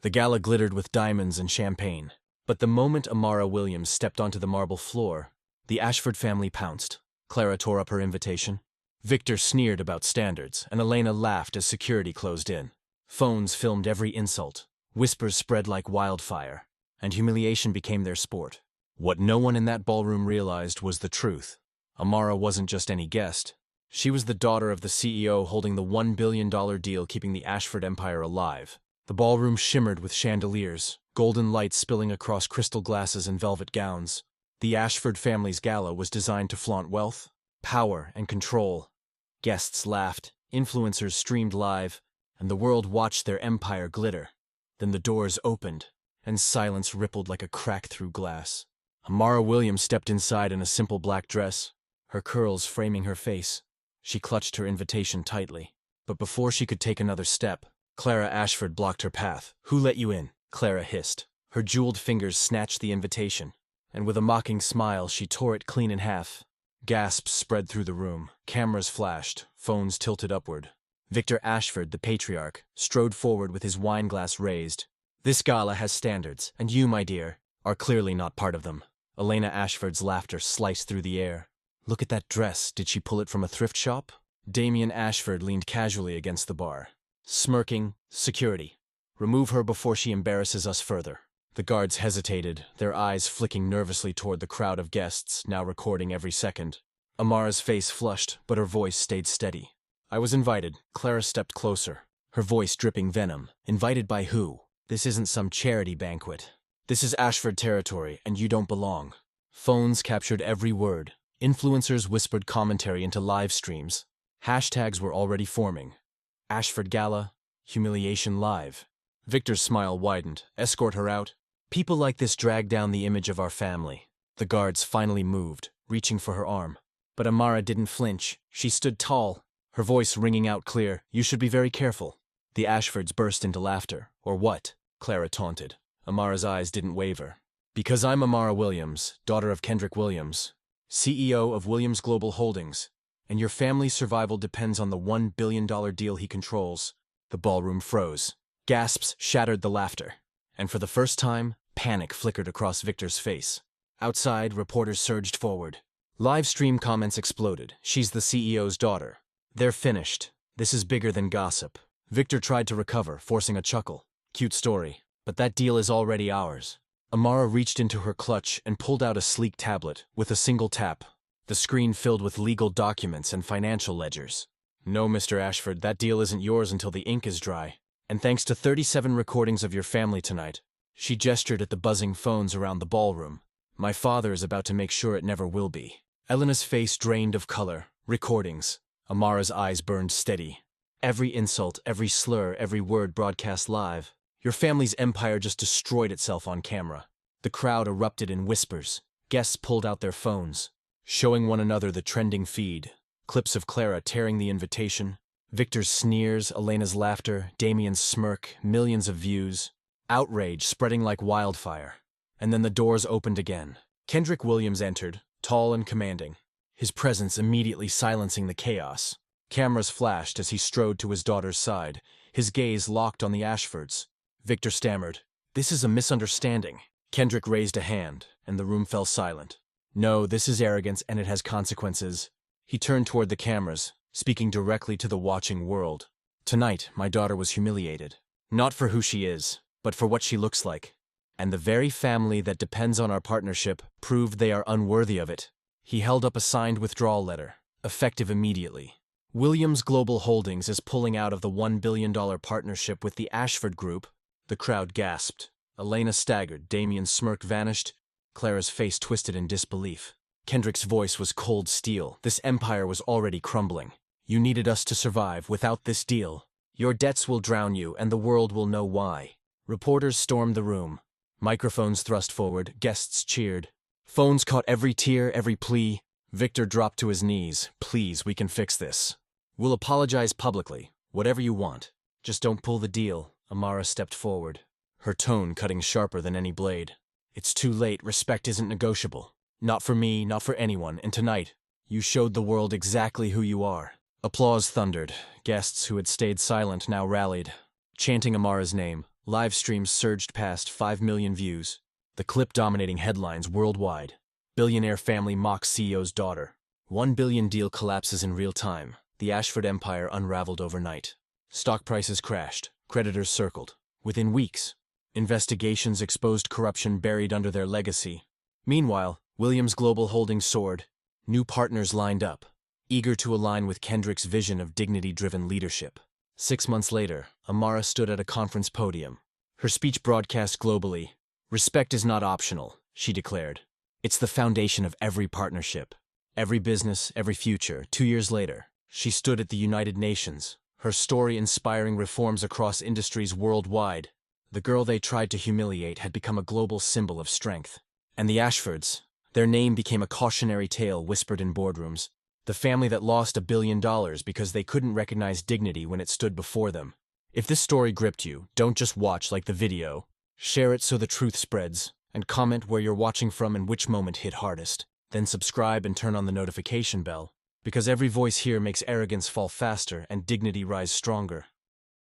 The gala glittered with diamonds and champagne. But the moment Amara Williams stepped onto the marble floor, the Ashford family pounced. Clara tore up her invitation. Victor sneered about standards, and Elena laughed as security closed in. Phones filmed every insult. Whispers spread like wildfire, and humiliation became their sport. What no one in that ballroom realized was the truth. Amara wasn't just any guest. She was the daughter of the CEO holding the $1 billion deal keeping the Ashford empire alive. The ballroom shimmered with chandeliers, golden lights spilling across crystal glasses and velvet gowns. The Ashford family's gala was designed to flaunt wealth, power, and control. Guests laughed, influencers streamed live, and the world watched their empire glitter. Then the doors opened, and silence rippled like a crack through glass. Amara Williams stepped inside in a simple black dress, her curls framing her face. She clutched her invitation tightly. But before she could take another step, Clara Ashford blocked her path. "Who let you in?" Clara hissed. Her jeweled fingers snatched the invitation, and with a mocking smile she tore it clean in half. Gasps spread through the room. Cameras flashed, phones tilted upward. Victor Ashford, the patriarch, strode forward with his wineglass raised. "This gala has standards, and you, my dear, are clearly not part of them." Elena Ashford's laughter sliced through the air. "Look at that dress. Did she pull it from a thrift shop?" Damien Ashford leaned casually against the bar, smirking. "Security. Remove her before she embarrasses us further." The guards hesitated, their eyes flicking nervously toward the crowd of guests, now recording every second. Amara's face flushed, but her voice stayed steady. "I was invited." Clara stepped closer, her voice dripping venom. "Invited by who? This isn't some charity banquet. This is Ashford territory, and you don't belong." Phones captured every word. Influencers whispered commentary into live streams. Hashtags were already forming. Ashford Gala, humiliation live. Victor's smile widened. "Escort her out." "People like this drag down the image of our family." The guards finally moved, reaching for her arm. But Amara didn't flinch. She stood tall, her voice ringing out clear. "You should be very careful." The Ashfords burst into laughter. "Or what?" Clara taunted. Amara's eyes didn't waver. "Because I'm Amara Williams, daughter of Kendrick Williams, CEO of Williams Global Holdings, and your family's survival depends on the $1 billion deal he controls." The ballroom froze. Gasps shattered the laughter. And for the first time, panic flickered across Victor's face. Outside, reporters surged forward. Live stream comments exploded. "She's the CEO's daughter. They're finished. This is bigger than gossip." Victor tried to recover, forcing a chuckle. "Cute story. But that deal is already ours." Amara reached into her clutch and pulled out a sleek tablet. With a single tap, the screen filled with legal documents and financial ledgers. "No, Mr. Ashford, that deal isn't yours until the ink is dry. And thanks to 37 recordings of your family tonight." She gestured at the buzzing phones around the ballroom. "My father is about to make sure it never will be." Elena's face drained of color. "Recordings." Amara's eyes burned steady. "Every insult, every slur, every word broadcast live. Your family's empire just destroyed itself on camera." The crowd erupted in whispers. Guests pulled out their phones, showing one another the trending feed. Clips of Clara tearing the invitation, Victor's sneers, Elena's laughter, Damien's smirk, millions of views. Outrage spreading like wildfire. And then the doors opened again. Kendrick Williams entered, tall and commanding, his presence immediately silencing the chaos. Cameras flashed as he strode to his daughter's side, his gaze locked on the Ashfords. Victor stammered, "This is a misunderstanding." Kendrick raised a hand, and the room fell silent. "No, this is arrogance, and it has consequences." He turned toward the cameras, speaking directly to the watching world. "Tonight, my daughter was humiliated. Not for who she is, but for what she looks like. And the very family that depends on our partnership proved they are unworthy of it." He held up a signed withdrawal letter, effective immediately. "Williams Global Holdings is pulling out of the $1 billion partnership with the Ashford Group." The crowd gasped. Elena staggered, Damien's smirk vanished, Clara's face twisted in disbelief. Kendrick's voice was cold steel. "This empire was already crumbling. You needed us to survive. Without this deal, your debts will drown you, and the world will know why." Reporters stormed the room. Microphones thrust forward, guests cheered. Phones caught every tear, every plea. Victor dropped to his knees. "Please, we can fix this. We'll apologize publicly, whatever you want. Just don't pull the deal." Amara stepped forward, her tone cutting sharper than any blade. "It's too late. Respect isn't negotiable. Not for me, not for anyone, and tonight, you showed the world exactly who you are." Applause thundered. Guests who had stayed silent now rallied, chanting Amara's name. Live streams surged past 5 million views, the clip dominating headlines worldwide. Billionaire family mocks CEO's daughter. 1 billion deal collapses in real time. The Ashford empire unraveled overnight. Stock prices crashed, creditors circled. Within weeks, investigations exposed corruption buried under their legacy. Meanwhile, Williams' global holdings soared. New partners lined up, eager to align with Kendrick's vision of dignity-driven leadership. 6 months later, Amara stood at a conference podium. Her speech broadcast globally. "Respect is not optional," she declared. "It's the foundation of every partnership, every business, every future." 2 years later, she stood at the United Nations, her story inspiring reforms across industries worldwide. The girl they tried to humiliate had become a global symbol of strength. And the Ashfords, their name became a cautionary tale whispered in boardrooms. The family that lost $1 billion because they couldn't recognize dignity when it stood before them. If this story gripped you, don't just watch like the video. Share it so the truth spreads, and comment where you're watching from and which moment hit hardest. Then subscribe and turn on the notification bell, because every voice here makes arrogance fall faster and dignity rise stronger.